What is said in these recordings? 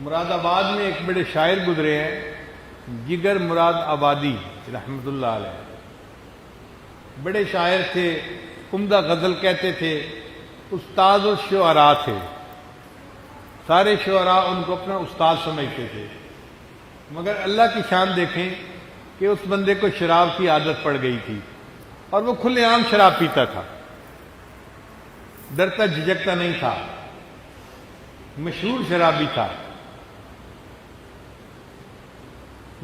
مراد آباد میں ایک بڑے شاعر گزرے ہیں، جگر مراد آبادی رحمۃ اللہ علیہ، بڑے شاعر تھے، عمدہ غزل کہتے تھے، استاد الشعراء تھے، سارے شعراء ان کو اپنا استاد سمجھتے تھے۔ مگر اللہ کی شان دیکھیں کہ اس بندے کو شراب کی عادت پڑ گئی تھی اور وہ کھلے عام شراب پیتا تھا، ڈرتا جھجکتا نہیں تھا، مشہور شرابی تھا،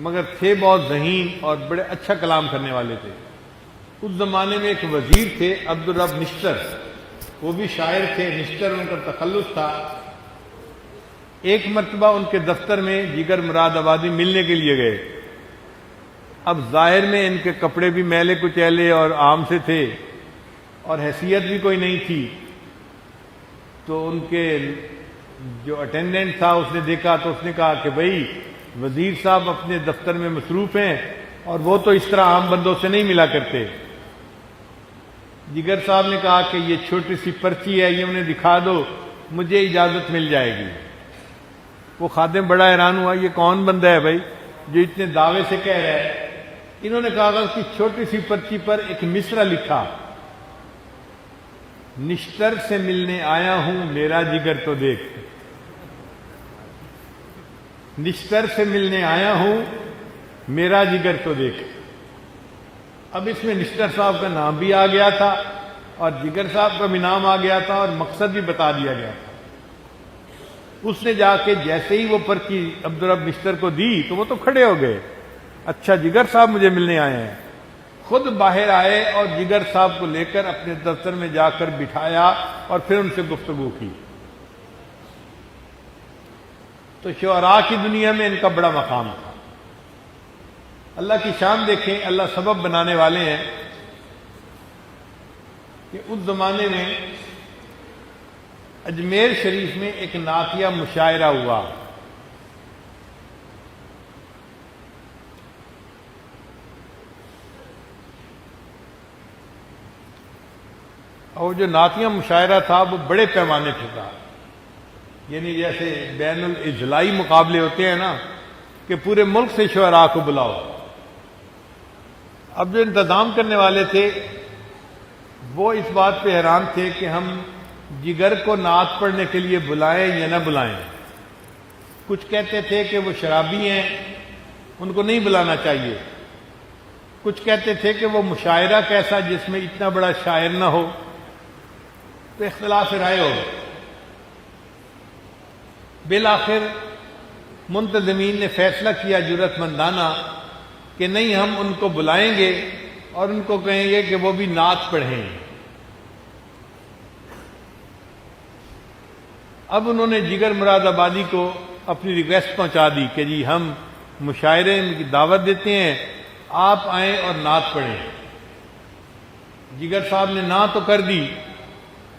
مگر تھے بہت ذہین اور بڑے اچھا کلام کرنے والے تھے۔ اس زمانے میں ایک وزیر تھے عبدالرب نشتر، وہ بھی شاعر تھے، نشتر ان کا تخلص تھا۔ ایک مرتبہ ان کے دفتر میں جگر مراد آبادی ملنے کے لیے گئے۔ اب ظاہر میں ان کے کپڑے بھی میلے کچیلے اور عام سے تھے اور حیثیت بھی کوئی نہیں تھی، تو ان کے جو اٹینڈنٹ تھا اس نے دیکھا تو اس نے کہا کہ بھائی وزیر صاحب اپنے دفتر میں مصروف ہیں اور وہ تو اس طرح عام بندوں سے نہیں ملا کرتے۔ جگر صاحب نے کہا کہ یہ چھوٹی سی پرچی ہے، یہ انہیں دکھا دو، مجھے اجازت مل جائے گی۔ وہ خادم بڑا حیران ہوا، یہ کون بندہ ہے بھائی جو اتنے دعوے سے کہہ رہا ہے؟ انہوں نے کاغذ کی چھوٹی سی پرچی پر ایک مصرع لکھا، نشتر سے ملنے آیا ہوں میرا جگر تو دیکھ، نشتر سے ملنے آیا ہوں میرا جگر تو دیکھ۔ اب اس میں نشتر صاحب کا نام بھی آ گیا تھا اور جگر صاحب کا بھی نام آ گیا تھا اور مقصد بھی بتا دیا گیا تھا۔ اس نے جا کے جیسے ہی وہ پرچی عبدالرب نشتر کو دی تو وہ تو کھڑے ہو گئے، اچھا جگر صاحب مجھے ملنے آئے ہیں۔ خود باہر آئے اور جگر صاحب کو لے کر اپنے دفتر میں جا کر بٹھایا اور پھر ان سے گفتگو کی۔ تو شعراء کی دنیا میں ان کا بڑا مقام تھا۔ اللہ کی شان دیکھیں، اللہ سبب بنانے والے ہیں کہ اس زمانے میں اجمیر شریف میں ایک نعتیہ مشاعرہ ہوا۔ اور جو نعتیہ مشاعرہ تھا وہ بڑے پیمانے پہ تھا، یعنی جیسے بین الاضلاعی مقابلے ہوتے ہیں نا کہ پورے ملک سے شعراء کو بلاؤ۔ اب جو انتظام کرنے والے تھے وہ اس بات پہ حیران تھے کہ ہم جگر کو نعت پڑھنے کے لیے بلائیں یا نہ بلائیں۔ کچھ کہتے تھے کہ وہ شرابی ہیں، ان کو نہیں بلانا چاہیے، کچھ کہتے تھے کہ وہ مشاعرہ کیسا جس میں اتنا بڑا شاعر نہ ہو، تو اختلاف رائے ہو گئے۔ بالآخر منتظمین نے فیصلہ کیا جرأت مندانہ کہ نہیں، ہم ان کو بلائیں گے اور ان کو کہیں گے کہ وہ بھی نعت پڑھیں۔ اب انہوں نے جگر مراد آبادی کو اپنی ریکویسٹ پہنچا دی کہ جی ہم مشاعرے کی دعوت دیتے ہیں، آپ آئیں اور نعت پڑھیں۔ جگر صاحب نے نہ تو کر دی،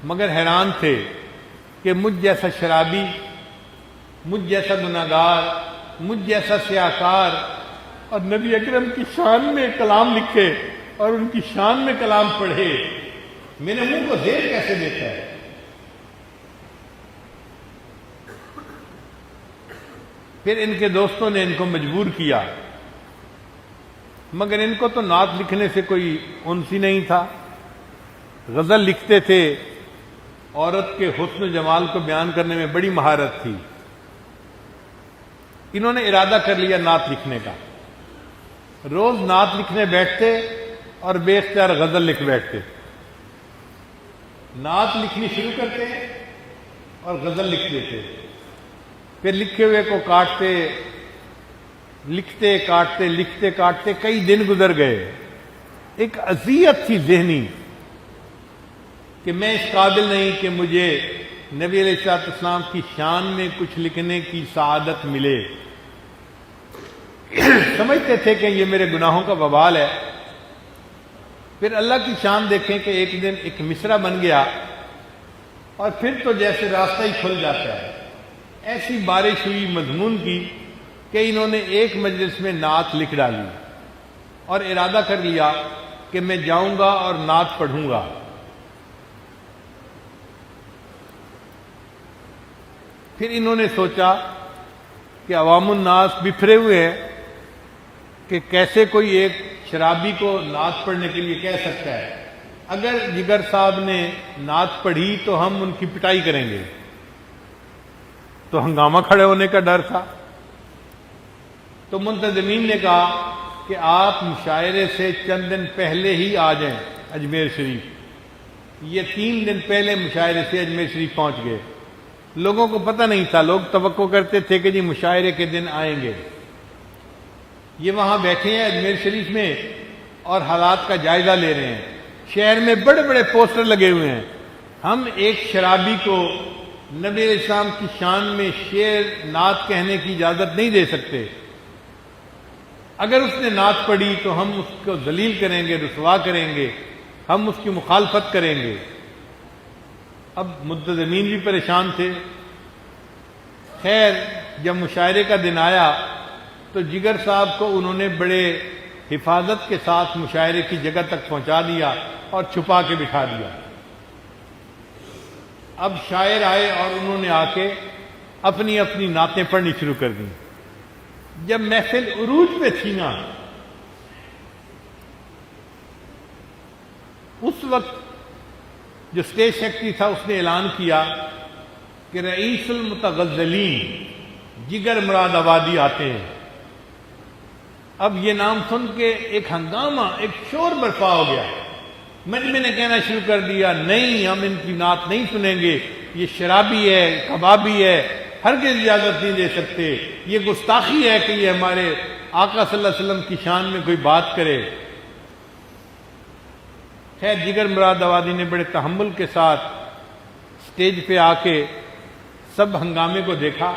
مگر حیران تھے کہ مجھ جیسا شرابی، مجھ جیسا گناہگار، مجھ جیسا سیاہکار اور نبی اکرم کی شان میں کلام لکھے اور ان کی شان میں کلام پڑھے، میرے منہ کو زیر کیسے دیتا ہے؟ پھر ان کے دوستوں نے ان کو مجبور کیا، مگر ان کو تو نعت لکھنے سے کوئی انس ہی نہیں تھا۔ غزل لکھتے تھے، عورت کے حسن و جمال کو بیان کرنے میں بڑی مہارت تھی۔ انہوں نے ارادہ کر لیا نعت لکھنے کا، روز نعت لکھنے بیٹھتے اور بے اختیار غزل لکھ بیٹھتے، نعت لکھنی شروع کرتے اور غزل لکھ دیتے، پھر لکھے ہوئے کو کاٹتے، لکھتے کاٹتے، لکھتے کاٹتے، کئی دن گزر گئے۔ ایک اذیت تھی ذہنی کہ میں اس قابل نہیں کہ مجھے نبی علیہ الصلوۃ والسلام کی شان میں کچھ لکھنے کی سعادت ملے۔ سمجھتے تھے کہ یہ میرے گناہوں کا وبال ہے۔ پھر اللہ کی شان دیکھیں کہ ایک دن ایک مصرع بن گیا اور پھر تو جیسے راستہ ہی کھل جاتا ہے۔ ایسی بارش ہوئی مضمون کی کہ انہوں نے ایک مجلس میں نعت لکھ ڈالی اور ارادہ کر لیا کہ میں جاؤں گا اور نعت پڑھوں گا۔ پھر انہوں نے سوچا کہ عوام الناس بکھرے ہوئے ہیں کہ کیسے کوئی ایک شرابی کو نعت پڑھنے کے لیے کہہ سکتا ہے. اگر جگر صاحب نے نعت پڑھی تو ہم ان کی پٹائی کریں گے. تو ہنگامہ کھڑے ہونے کا ڈر تھا. تو منتظمین نے کہا کہ آپ مشاعرے سے چند دن پہلے ہی آ جائیں اجمیر شریف. یہ 3 دن پہلے مشاعرے سے اجمیر شریف پہنچ گئے. لوگوں کو پتہ نہیں تھا، لوگ توقع کرتے تھے کہ جی مشاعرے کے دن آئیں گے. یہ وہاں بیٹھے ہیں اجمیر شریف میں اور حالات کا جائزہ لے رہے ہیں. شہر میں بڑے بڑے پوسٹر لگے ہوئے ہیں. ہم ایک شرابی کو نبی علیہ السلام کی شان میں شعر نعت کہنے کی اجازت نہیں دے سکتے. اگر اس نے نعت پڑھی تو ہم اس کو ذلیل کریں گے، رسوا کریں گے، ہم اس کی مخالفت کریں گے. اب منتظمین بھی پریشان تھے. خیر جب مشاعرے کا دن آیا تو جگر صاحب کو انہوں نے بڑے حفاظت کے ساتھ مشاعرے کی جگہ تک پہنچا دیا اور چھپا کے بٹھا دیا. اب شاعر آئے اور انہوں نے آ کے اپنی اپنی نعتیں پڑھنی شروع کر دیں. جب محفل عروج پہ تھی نا، اس وقت جو اسٹیج سیکرٹری تھا اس نے اعلان کیا کہ رئیس المتغزلین جگر مراد آبادی آتے ہیں. اب یہ نام سن کے ایک ہنگامہ، ایک شور برپا ہو گیا. مجمع نے کہنا شروع کر دیا نہیں، ہم ان کی نعت نہیں سنیں گے، یہ شرابی ہے، کبابی ہے، ہرگز اجازت نہیں دے سکتے، یہ گستاخی ہے کہ یہ ہمارے آقا صلی اللہ علیہ وسلم کی شان میں کوئی بات کرے. خیر جگر مراد آبادی نے بڑے تحمل کے ساتھ اسٹیج پہ آ کے سب ہنگامے کو دیکھا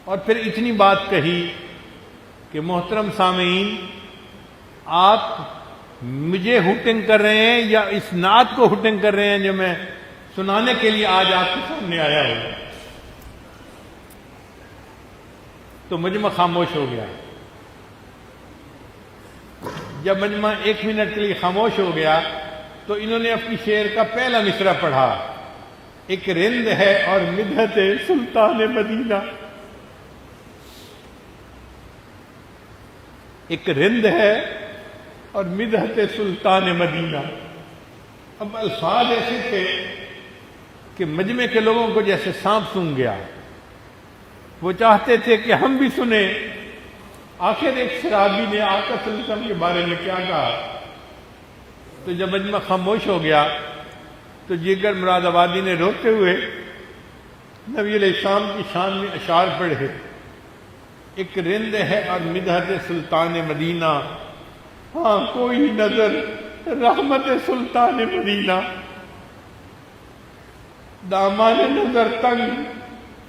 اور پھر اتنی بات کہی کہ محترم سامعین، آپ مجھے ہوٹنگ کر رہے ہیں یا اس نعت کو ہوٹنگ کر رہے ہیں جو میں سنانے کے لیے آج آپ کے سامنے آیا ہوں. تو مجمع خاموش ہو گیا. جب مجمع 1 منٹ کے لیے خاموش ہو گیا تو انہوں نے اپنی شعر کا پہلا مصرع پڑھا. ایک رند ہے اور مدحت سلطان مدینہ. ایک رند ہے اور مدحت سلطان مدینہ. اب الفاظ ایسے تھے کہ مجمع کے لوگوں کو جیسے سانپ سونگھ گیا. وہ چاہتے تھے کہ ہم بھی سنیں آخر ایک شرابی نے آقا صلی اللہ علیہ وسلم کے بارے میں کیا کہا. تو جب مجمع خاموش ہو گیا تو جگر مراد آبادی نے روتے ہوئے نبی علیہ السلام کی شان میں اشعار پڑھے. ایک رند ہے اور مدحت سلطان مدینہ، ہاں کوئی نظر رحمت سلطان مدینہ. دامان نظر تنگ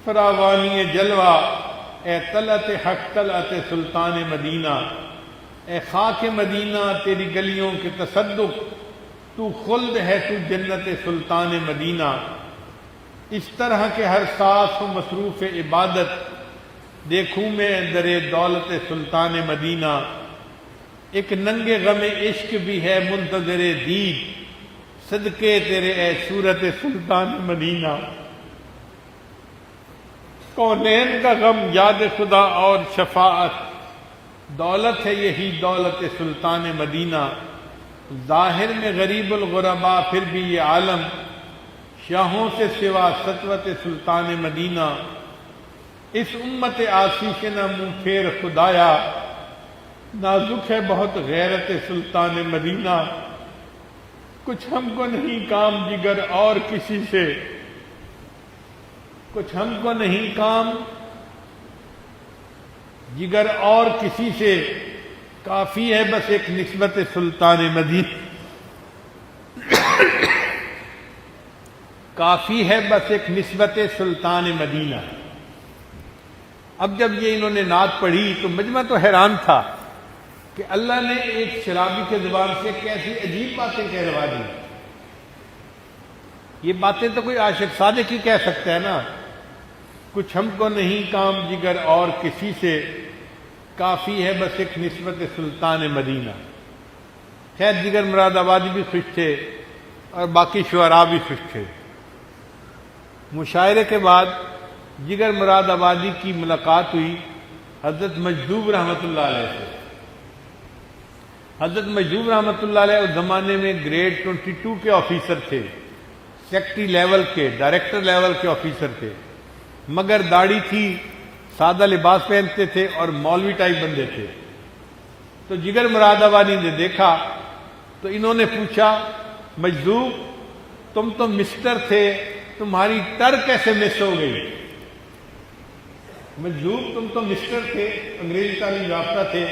فراوانی جلوہ، اے طلعت حق طلعت سلطان مدینہ. اے خاک مدینہ تیری گلیوں کے تصدق، تو خلد ہے تو جنت سلطان مدینہ. اس طرح کے ہر سانس و مصروف عبادت، دیکھوں میں در دولت سلطان مدینہ. ایک ننگے غم عشق بھی ہے منتظر دید، صدقے تیرے اے صورت سلطان مدینہ. کونین کا غم یاد خدا اور شفاعت، دولت ہے یہی دولت سلطان مدینہ. ظاہر میں غریب الغربا پھر بھی یہ عالم، شاہوں سے سوا سطوت سلطان مدینہ. اس امت عاصی کے نہ منہ پھیر خدایا، نازک ہے بہت غیرت سلطان مدینہ. کچھ ہم کو نہیں کام جگر اور کسی سے، کچھ ہم کو نہیں کام جگر اور کسی سے، کافی ہے بس ایک نسبت سلطان مدینہ. کافی ہے بس ایک نسبت سلطان مدینہ. اب جب یہ انہوں نے نعت پڑھی تو مجمع تو حیران تھا کہ اللہ نے ایک شرابی کے زبان سے کیسی عجیب باتیں کہلوا دی. یہ باتیں تو کوئی عاشق صادق ہی کہہ سکتا ہے نا. کچھ ہم کو نہیں کام جگر اور کسی سے، کافی ہے بس ایک نسبت سلطان مدینہ. خیر جگر مراد آبادی بھی خوش تھے اور باقی شعراء بھی خوش تھے. مشاعرے کے بعد جگر مراد آبادی کی ملاقات ہوئی حضرت مجذوب رحمۃ اللہ علیہ سے۔ حضرت مجذوب رحمۃ اللہ علیہ اس زمانے میں گریڈ 22 کے آفیسر تھے، سیکٹری لیول کے، ڈائریکٹر لیول کے آفیسر تھے، مگر داڑھی تھی، سادہ لباس پہنتے تھے اور مولوی ٹائپ بندے تھے۔ تو جگر مراد آبادی نے دیکھا تو انہوں نے پوچھا، مجذوب تم تو مسٹر تھے، تمہاری ٹر کیسے مس ہو گئی؟ مجذوب تم تو مسٹر تھے، انگریزی تعلیم یافتہ تھے،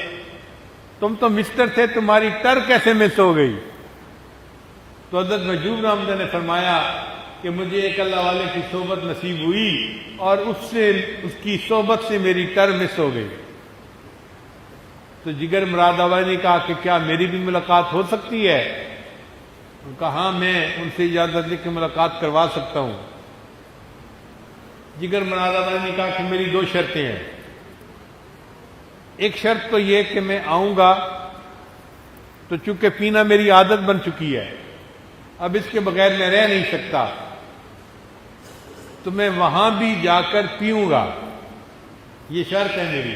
تم تو مسٹر تھے، تمہاری ٹر کیسے مس ہو گئی؟ تو حضرت مجذوب رحمۃ اللہ نے فرمایا کہ مجھے ایک اللہ والے کی صحبت نصیب ہوئی اور اس کی صحبت سے میری ٹر مس ہو گئی۔ تو جگر مراد آبادی نے کہا کہ کیا میری بھی ملاقات ہو سکتی ہے؟ انہوں نے کہا ہاں، میں ان سے اجازت لے کے ملاقات کروا سکتا ہوں۔ جگر مراد آبادی نے کہا کہ میری 2 شرطیں ہیں۔ ایک شرط تو یہ کہ میں آؤں گا تو چونکہ پینا میری عادت بن چکی ہے، اب اس کے بغیر میں رہ نہیں سکتا، تو میں وہاں بھی جا کر پیوں گا، یہ شرط ہے میری۔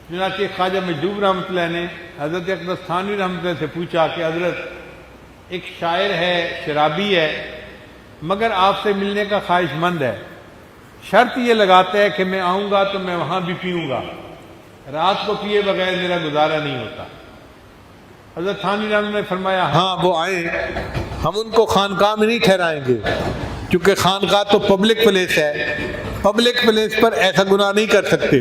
چنانچہ خواجہ مجذوب رحمۃ اللہ نے حضرت اقدس تھانوی رحمۃ اللہ سے پوچھا کہ حضرت ایک شاعر ہے، شرابی ہے، مگر آپ سے ملنے کا خواہش مند ہے، شرط یہ لگاتا ہے کہ میں آؤں گا تو میں وہاں بھی پیوں گا، رات کو پیے بغیر میرا گزارا نہیں ہوتا۔ حضرت تھانوی رحمۃ اللہ نے فرمایا ہاں وہ آئیں، ہم ان کو خانقاہ میں نہیں ٹھہرائیں گے، کیونکہ خانقاہ تو پبلک پلیس ہے، پبلک پلیس پر ایسا گناہ نہیں کر سکتے،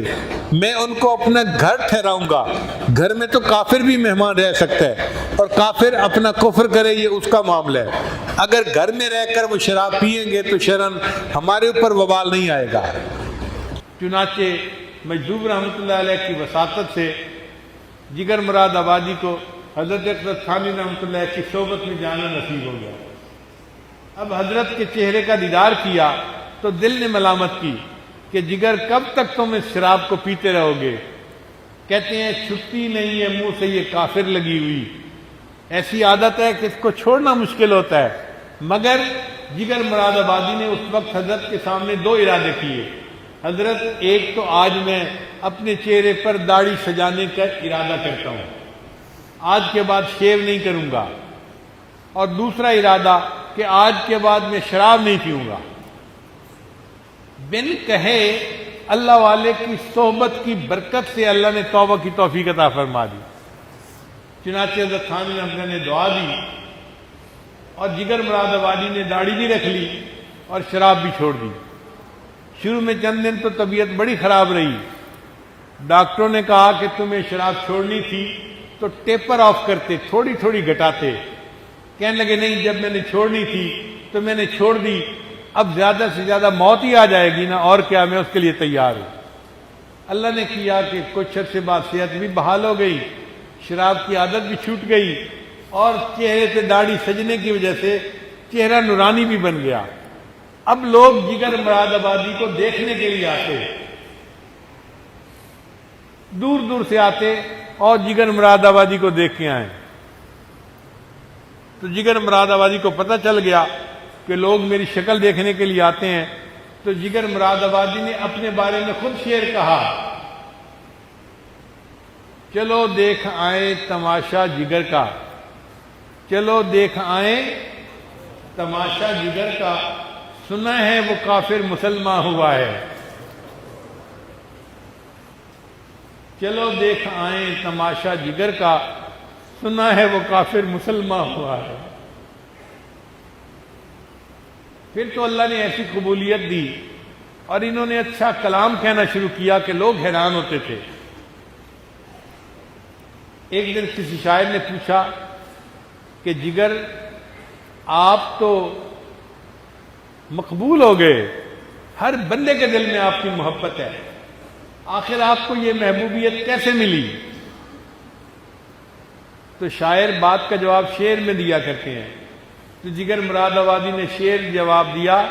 میں ان کو اپنا گھر ٹھہراؤں گا۔ گھر میں تو کافر بھی مہمان رہ سکتا ہے، اور کافر اپنا کفر کرے یہ اس کا معاملہ ہے، اگر گھر میں رہ کر وہ شراب پیئیں گے تو شرن ہمارے اوپر وبال نہیں آئے گا۔ چنانچہ مجذوب رحمۃ اللہ علیہ کی وساطت سے جگر مراد آبادی کو حضرت اقدس تھانوی رحمۃ اللہ کی صحبت میں جانا نصیب ہو گیا۔ اب حضرت کے چہرے کا دیدار کیا تو دل نے ملامت کی کہ جگر کب تک تم اس شراب کو پیتے رہو گے؟ کہتے ہیں چھٹی نہیں ہے منہ سے یہ کافر لگی ہوئی، ایسی عادت ہے کہ اس کو چھوڑنا مشکل ہوتا ہے۔ مگر جگر مراد آبادی نے اس وقت حضرت کے سامنے 2 ارادے کیے۔ حضرت ایک تو آج میں اپنے چہرے پر داڑھی سجانے کا ارادہ کرتا ہوں، آج کے بعد شیو نہیں کروں گا، اور دوسرا ارادہ کہ آج کے بعد میں شراب نہیں پیوں گا۔ بن کہے اللہ والے کی صحبت کی برکت سے اللہ نے توبہ کی توفیق عطا فرما دی۔ چنانچہ حضرت تھانوی رحمۃ اللہ نے دعا دی اور جگر مراد آبادی نے داڑھی بھی رکھ لی اور شراب بھی چھوڑ دی۔ شروع میں چند دن تو طبیعت بڑی خراب رہی، ڈاکٹروں نے کہا کہ تمہیں شراب چھوڑنی تھی تو ٹیپر آف کرتے، تھوڑی تھوڑی گھٹاتے۔ کہنے لگے نہیں، جب میں نے چھوڑنی تھی تو میں نے چھوڑ دی، اب زیادہ سے زیادہ موت ہی آ جائے گی نا، اور کیا، میں اس کے لیے تیار ہوں۔ اللہ نے کیا کہ کچھ عرصے بعد صحت بھی بحال ہو گئی، شراب کی عادت بھی چھوٹ گئی، اور چہرے سے داڑھی سجنے کی وجہ سے چہرہ نورانی بھی بن گیا۔ اب لوگ جگر مراد آبادی کو دیکھنے کے لیے آتے، دور دور سے آتے اور جگر مراد آبادی کو دیکھ کے آئیں۔ تو جگر مراد آبادی کو پتہ چل گیا کہ لوگ میری شکل دیکھنے کے لیے آتے ہیں، تو جگر مراد آبادی نے اپنے بارے میں خود شعر کہا، چلو دیکھ آئیں تماشا جگر کا، چلو دیکھ آئیں تماشا جگر کا، سنا ہے وہ کافر مسلمان ہوا ہے، چلو دیکھ آئیں تماشا جگر کا، سنا ہے وہ کافر مسلمان ہوا ہے۔ پھر تو اللہ نے ایسی قبولیت دی اور انہوں نے اچھا کلام کہنا شروع کیا کہ لوگ حیران ہوتے تھے۔ ایک دن کسی شاعر نے پوچھا کہ جگر آپ تو مقبول ہو گئے، ہر بندے کے دل میں آپ کی محبت ہے، آخر آپ کو یہ محبوبیت کیسے ملی؟ تو شاعر بات کا جواب شعر میں دیا کرتے ہیں، تو جگر مراد آبادی نے شعر جواب دیا،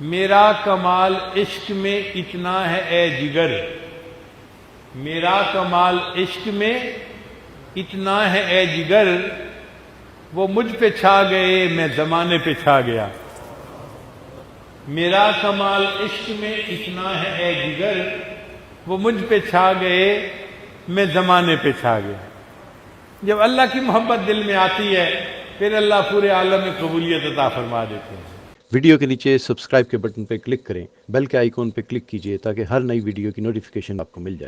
میرا کمال عشق میں اتنا ہے اے جگر، میرا کمال عشق میں اتنا ہے اے جگر، وہ مجھ پہ چھا گئے میں زمانے پہ چھا گیا۔ میرا کمال عشق میں اتنا ہے اے جگر، وہ مجھ پہ چھا گئے میں زمانے پہ چھا گیا۔ جب اللہ کی محبت دل میں آتی ہے پھر اللہ پورے عالم میں قبولیت عطا فرما دیتے ہیں۔ ویڈیو کے نیچے سبسکرائب کے بٹن پہ کلک کریں، بیل کے آئیکن پہ کلک کیجئے تاکہ ہر نئی ویڈیو کی نوٹیفیکیشن آپ کو مل جائے۔